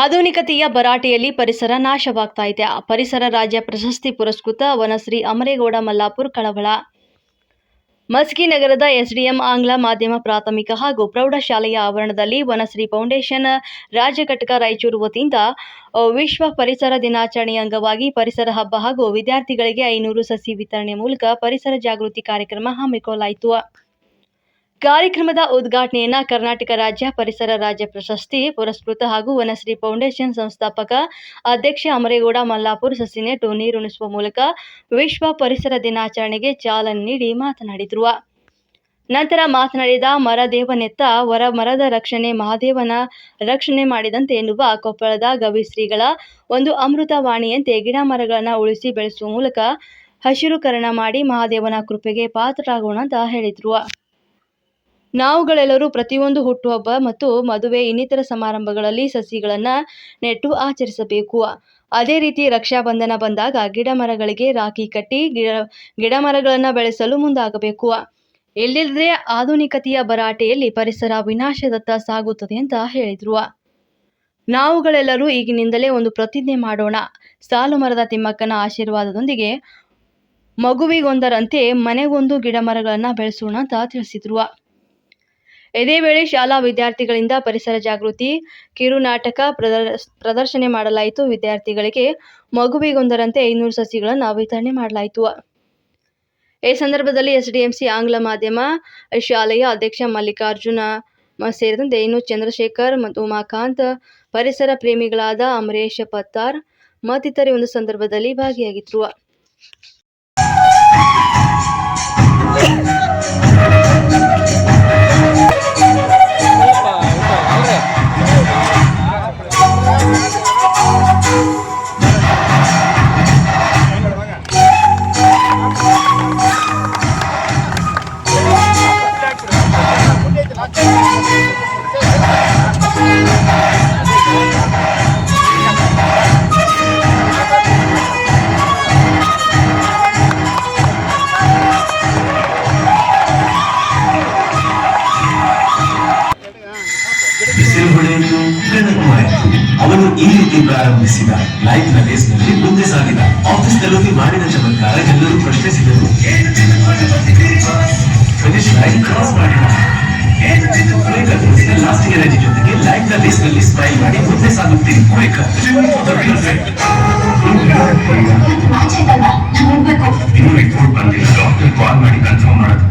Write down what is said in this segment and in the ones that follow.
ಆಧುನಿಕತೆಯ ಭರಾಟೆಯಲ್ಲಿ ಪರಿಸರ ನಾಶವಾಗ್ತಾ ಇದೆ. ಪರಿಸರ ರಾಜ್ಯ ಪ್ರಶಸ್ತಿ ಪುರಸ್ಕೃತ ವನಶ್ರೀ ಅಮರೇಗೌಡ ಮಲ್ಲಾಪುರ ಕಳವಳ. ಮಸ್ಕಿ ನಗರದ ಎಸ್ಡಿಎಂ ಆಂಗ್ಲ ಮಾಧ್ಯಮ ಪ್ರಾಥಮಿಕ ಹಾಗೂ ಪ್ರೌಢಶಾಲೆಯ ಆವರಣದಲ್ಲಿ ವನಶ್ರೀ ಫೌಂಡೇಶನ್ ರಾಜ್ಯ ಘಟಕ ರಾಯಚೂರು ವತಿಯಿಂದ ವಿಶ್ವ ಪರಿಸರ ದಿನಾಚರಣೆಯ ಅಂಗವಾಗಿ ಪರಿಸರ ಹಬ್ಬ ಹಾಗೂ ವಿದ್ಯಾರ್ಥಿಗಳಿಗೆ 500 ಸಸಿ ವಿತರಣೆ ಮೂಲಕ ಪರಿಸರ ಜಾಗೃತಿ ಕಾರ್ಯಕ್ರಮ ಹಮ್ಮಿಕೊಳ್ಳಲಾಯಿತು. ಕಾರ್ಯಕ್ರಮದ ಉದ್ಘಾಟನೆಯನ್ನು ಕರ್ನಾಟಕ ರಾಜ್ಯ ಪರಿಸರ ರಾಜ್ಯ ಪ್ರಶಸ್ತಿ ಪುರಸ್ಕೃತ ಹಾಗೂ ವನಶ್ರೀ ಫೌಂಡೇಶನ್ ಸಂಸ್ಥಾಪಕ ಅಧ್ಯಕ್ಷ ಅಮರೇಗೌಡ ಮಲ್ಲಾಪುರ ಸಸಿ ನೆಟ್ಟು ನೀರುಣಿಸುವ ಮೂಲಕ ವಿಶ್ವ ಪರಿಸರ ದಿನಾಚರಣೆಗೆ ಚಾಲನೆ ನೀಡಿ ಮಾತನಾಡಿದರು. ನಂತರ ಮಾತನಾಡಿದ ಮರದೇವನೆತ್ತ ವರ ಮರದ ರಕ್ಷಣೆ ಮಹಾದೇವನ ರಕ್ಷಣೆ ಮಾಡಿದಂತೆ ಎನ್ನುವ ಕೊಪ್ಪಳದ ಗವಿಶ್ರೀಗಳ ಒಂದು ಅಮೃತವಾಣಿಯಂತೆ ಗಿಡ ಮರಗಳನ್ನು ಉಳಿಸಿ ಬೆಳೆಸುವ ಮೂಲಕ ಹಸಿರುಕರಣ ಮಾಡಿ ಮಹಾದೇವನ ಕೃಪೆಗೆ ಪಾತ್ರರಾಗೋಣ ಅಂತ ಹೇಳಿದರು. ನಾವುಗಳೆಲ್ಲರೂ ಪ್ರತಿಯೊಂದು ಹುಟ್ಟುಹಬ್ಬ ಮತ್ತು ಮದುವೆ ಇನ್ನಿತರ ಸಮಾರಂಭಗಳಲ್ಲಿ ಸಸಿಗಳನ್ನು ನೆಟ್ಟು ಆಚರಿಸಬೇಕು. ಅದೇ ರೀತಿ ರಕ್ಷಾಬಂಧನ ಬಂದಾಗ ಗಿಡ ಮರಗಳಿಗೆ ರಾಖಿ ಕಟ್ಟಿ ಗಿಡ ಮರಗಳನ್ನು ಬೆಳೆಸಲು ಮುಂದಾಗಬೇಕು. ಇಲ್ಲದಿದ್ದರೆ ಆಧುನಿಕತೆಯ ಭರಾಟೆಯಲ್ಲಿ ಪರಿಸರ ವಿನಾಶದತ್ತ ಸಾಗುತ್ತದೆ ಅಂತ ಹೇಳಿದರು. ನಾವುಗಳೆಲ್ಲರೂ ಈಗಿನಿಂದಲೇ ಒಂದು ಪ್ರತಿಜ್ಞೆ ಮಾಡೋಣ. ಸಾಲು ಮರದ ತಿಮ್ಮಕ್ಕನ ಆಶೀರ್ವಾದದೊಂದಿಗೆ ಮಗುವಿಗೊಂದರಂತೆ ಮನೆಗೊಂದು ಗಿಡ ಮರಗಳನ್ನು ಬೆಳೆಸೋಣ ಅಂತ ತಿಳಿಸಿದರು. ಇದೇ ವೇಳೆ ಶಾಲಾ ವಿದ್ಯಾರ್ಥಿಗಳಿಂದ ಪರಿಸರ ಜಾಗೃತಿ ಕಿರುನಾಟಕ ಪ್ರದರ್ಶನ ಮಾಡಲಾಯಿತು. ವಿದ್ಯಾರ್ಥಿಗಳಿಗೆ ಮಗುವಿಗೊಂದರಂತೆ 500 ಸಸಿಗಳನ್ನು ವಿತರಣೆ ಮಾಡಲಾಯಿತು. ಈ ಸಂದರ್ಭದಲ್ಲಿ ಎಸ್ಡಿಎಂಸಿ ಆಂಗ್ಲ ಮಾಧ್ಯಮ ಶಾಲೆಯ ಅಧ್ಯಕ್ಷ ಮಲ್ಲಿಕಾರ್ಜುನ ಸೇರಿದಂತೆ ಇನ್ನು ಚಂದ್ರಶೇಖರ್ ಮತ್ತು ಉಮಾಕಾಂತ್, ಪರಿಸರ ಪ್ರೇಮಿಗಳಾದ ಅಮರೇಶ್ ಪತ್ತಾರ್ ಮತ್ತಿತರೆ ಒಂದು ಸಂದರ್ಭದಲ್ಲಿ ಭಾಗಿಯಾಗಿದ್ದರು. ಅವನು ಈ ರೀತಿ ಪ್ರಾರಂಭಿಸಿದ. ಲೈಫ್ ನ ರೇಸ್ನಲ್ಲಿ ಮುಂದೆ ಸಾಗಿದ. ಆಫೀಸ್ನಲ್ಲಿ ಮಾಡಿದ ಚಮತ್ಕಾರ ಎಲ್ಲರೂ ಪ್ರಶ್ನಿಸಿದರು. ಫಿನಿಶ್ ಲೈನ್ ಕ್ರಾಸ್ ಮಾಡಿದ. ಲಾಸ್ಟ್ ಎನರ್ಜಿ ಜೊತೆಗೆ ಲೈಫ್ ನ ರೇಸ್ನಲ್ಲಿ ಸ್ಮೈಲ್ ಮಾಡಿ ಮುಂದೆ ಸಾಗುತ್ತೀರಿ. ಇನ್ನೂ ರಿಪೋರ್ಟ್ ಬಂದಿಲ್ಲ. ಡಾಕ್ಟರ್ ಕಾಲ್ ಮಾಡಿ ಕನ್ಫರ್ಮ್ ಮಾಡೋದು.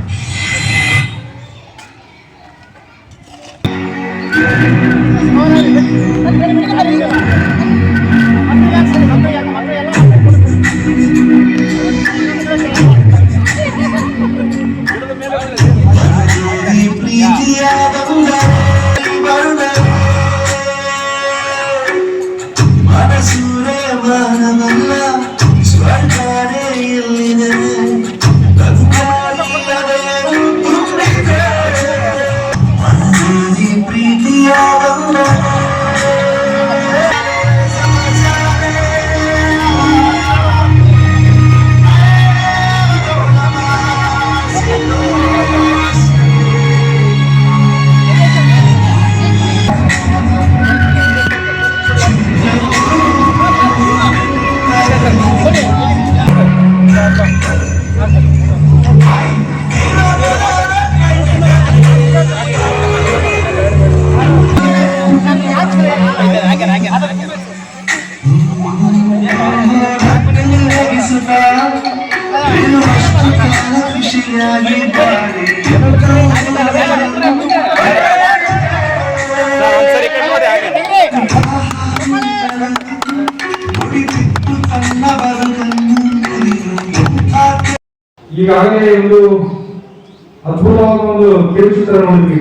ಈಗಾಗಲೇ ಒಂದು ಅದ್ಭುತವಾದ ಒಂದು ಕಿರುಚಿತ್ರ ನೋಡಿದ್ವಿ.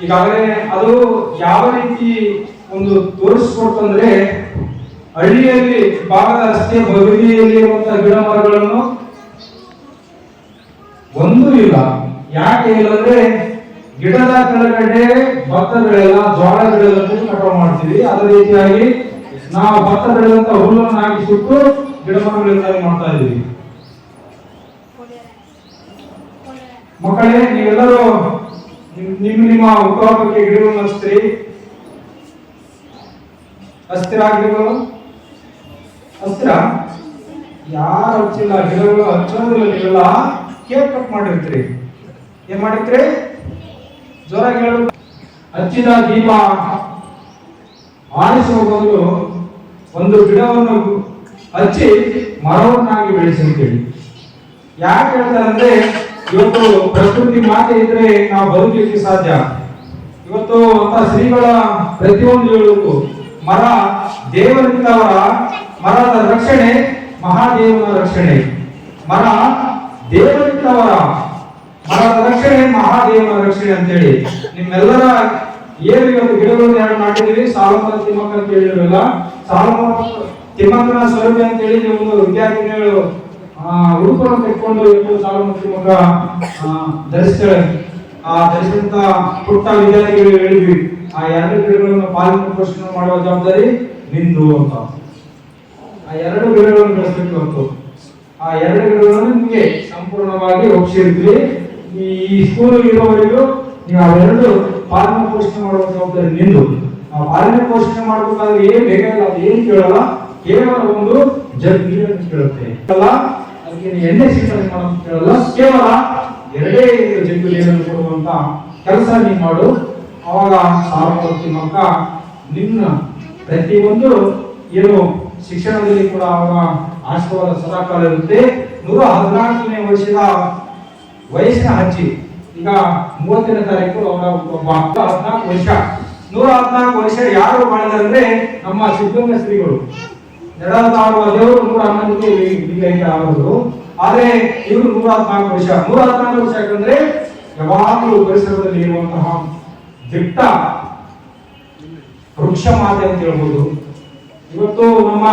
ಈಗಾಗಲೇ ಅದು ಯಾವ ರೀತಿ ಒಂದು ತೋರಿಸ್ಕೊಡ್ತಂದ್ರೆ, ಹಳ್ಳಿಯಲ್ಲಿ ಭಾಗದ ರಸ್ತೆಯ ಬದಿಯಲ್ಲಿ ಇರುವಂತಹ ಗಿಡ ಮರಗಳನ್ನು ಒಂದು ಇಲ್ಲ. ಯಾಕೆ ಇಲ್ಲಂದ್ರೆ ಗಿಡದ ಕೆಳಗಡೆ ಭತ್ತ ಬೆಳೆಯಲ್ಲ, ಜೋಳ ಬೆಳೆಯಲ್ಲ ಕಟಾವು ಮಾಡ್ತೀವಿ. ಅದೇ ರೀತಿಯಾಗಿ ನಾವು ಭತ್ತ ಬೆಳೆದಂತ ಹುಲ್ಲನ್ನು ಹಾಕಿ ಸುಟ್ಟು ಗಿಡ ಮರಗಳಿಂದ ಮಾಡ್ತಾ ಇದೀವಿ. ಮಕ್ಕಳೇ, ನೀವೆಲ್ಲರೂ ನಿಮ್ಮ ಹುಟ್ಟುಹಬ್ಬಕ್ಕೆ ಗಿಡವನ್ನು ಹಚ್ತೀರಿ. ಅಸ್ಥಿರ ಗಿಡಗಳು ಅಸ್ಥಿರ ಯಾರು ಹಚ್ಚಿಲ್ಲ ಗಿಡಗಳು ಹಚ್ಚೋದಿಲ್ಲ. ನೀವೆಲ್ಲ ಕೇಕ್ ಕಟ್ ಮಾಡಿರ್ತೀರಿ. ಏನ್ ಮಾಡಿರ್ತೀರಿ? ಜ್ವರ ಹೇಳು. ಹಚ್ಚಿದ ದೀಪ ಆರಿಸುವ ಬದಲು ಒಂದು ಗಿಡವನ್ನು ಹಚ್ಚಿ ಮರವನ್ನಾಗಿ ಬೆಳೆಸಿ ಅಂತೇಳಿ ಯಾಕೆ ಹೇಳ್ತಾರೆ ಅಂದ್ರೆ, ಇವತ್ತು ಪ್ರಕೃತಿ ಮಾತೆ ಇದ್ರೆ ನಾವು ಬದುಕಲಿಕ್ಕೆ ಸಾಧ್ಯ. ಇವತ್ತು ಅಂತ ಶ್ರೀಗಳ ಪ್ರತಿಯೊಂದು ಹೇಳುವುದು ಮರ ದೇವರಿದ್ದವರ, ಮರದ ರಕ್ಷಣೆ ಮಹಾದೇವನ ರಕ್ಷಣೆ. ಮರ ದೇವರಿದ್ದವರ, ಮರದ ರಕ್ಷಣೆ ಮಹಾದೇವನ ರಕ್ಷಣೆ ಅಂತೇಳಿ ನಿಮ್ಮೆಲ್ಲರ ಏನು ಇವತ್ತು ಗಿಡಗಳನ್ನು ಎರಡು ನಾಟಿದ್ದೀವಿ. ಸಾಲಮರ ತಿಮ್ಮಕ್ಕ ಅಂತ ಹೇಳಿರಲ್ಲ, ಸಾಲಮರ ತಿಮ್ಮಕ್ಕನ ಸ್ವರೂಪ ಅಂತ ಹೇಳಿ ಒಂದು ವಿದ್ಯಾರ್ಥಿಗಳು ಉಡುಪನ್ನು ತೆಕ್ಕೊಂಡು ಇವತ್ತು ಸಾಲಮರ ತಿಮ್ಮಕ್ಕ ಧರಿಸ್ತಾಳೆ. ಆ ಧರಿಸಿದಂತ ಪುಟ್ಟ ವಿದ್ಯಾರ್ಥಿಗಳು ಹೇಳಿದ್ವಿ, ಆ ಎರಡು ಗಿಡಗಳನ್ನು ಪಾಲನೆ ಪೋಷಣೆ ಮಾಡುವ ಜವಾಬ್ದಾರಿ ನಿಂದು ಅಂತ. ಆ ಎರಡು ಗಿಡಗಳನ್ನು ಬೆಳೆಸಬೇಕು ಅಂತ. ಆ ಎರಡು ಗಿಡಗಳನ್ನು ನಿಮಗೆ ಸಂಪೂರ್ಣವಾಗಿ ಒಪ್ಪಿಸಿರ್ತೀವಿ. ಈ ಸ್ಕೂಲ್ ಇರೋವರೆಗೂ ನೀವು ಅವೆರಡು ಪಾಲನೆ ಪೋಷಣೆ ಮಾಡುವ ಜವಾಬ್ದಾರಿ ನಿಂದು. ಆ ಪಾಲನೆ ಪೋಷಣೆ ಮಾಡಬೇಕಾದ್ರೆ ಏನ್ ಬೇಕಾಗಿಲ್ಲ, ಅದು ಏನ್ ಕೇಳಲ್ಲ, ಕೇವಲ ಒಂದು ಜಗ್ ನೀರನ್ನು ಕೇಳುತ್ತೆ ಅಲ್ಲ. ಅದಕ್ಕೆ ಎಣ್ಣೆ ಸಿಂಪಡಣೆ ಮಾಡೋದು ಕೇಳಲ್ಲ, ಕೇವಲ ಎರಡೇ ಜಗ್ಗು ನೀರನ್ನು ಕೊಡುವಂತ ಕೆಲಸ ನೀನು ಮಾಡು. ಅವಾಗ ಸಾರ್ವತ್ರಿಕ ಮಕ್ಕ ನಿನ್ನ ಪ್ರತಿಯೊಂದು ಏನು ಶಿಕ್ಷಣದಲ್ಲಿ ಕೂಡ ಅವರ ಆಶೀರ್ವಾದ ಸದಾಕಾಲ ಇರುತ್ತೆ. 114ನೇ ವರ್ಷದ ವಯಸ್ಸಿನ ಹಚ್ಚಿ ಈಗ 30ನೇ ತಾರೀಕು ಅವರ 14 ವರ್ಷ. 114 ವರ್ಷ ಯಾರು ಮಾಡಿದ್ದಾರೆ ಅಂದ್ರೆ ನಮ್ಮ ಸಿದ್ಧಗಂಗಾ ಶ್ರೀಗಳು. ನಡೆದಾಡುವ ದೇವರು 111ಕ್ಕೆ ಲಿಂಗೈಕ್ಯ ಆಗೋದು. ಆದ್ರೆ ಇವರು 114 ವರ್ಷ. 114 ವರ್ಷ ಯಾಕಂದ್ರೆ ಯಾವಾಗಲೂ ಪರಿಸರದಲ್ಲಿ ಇರುವಂತಹ ದಿಟ್ಟ ವೃಕ್ಷ ಮಾತೆ ಅಂತ ಹೇಳ್ಬೋದು. ಇವತ್ತು ನಮ್ಮ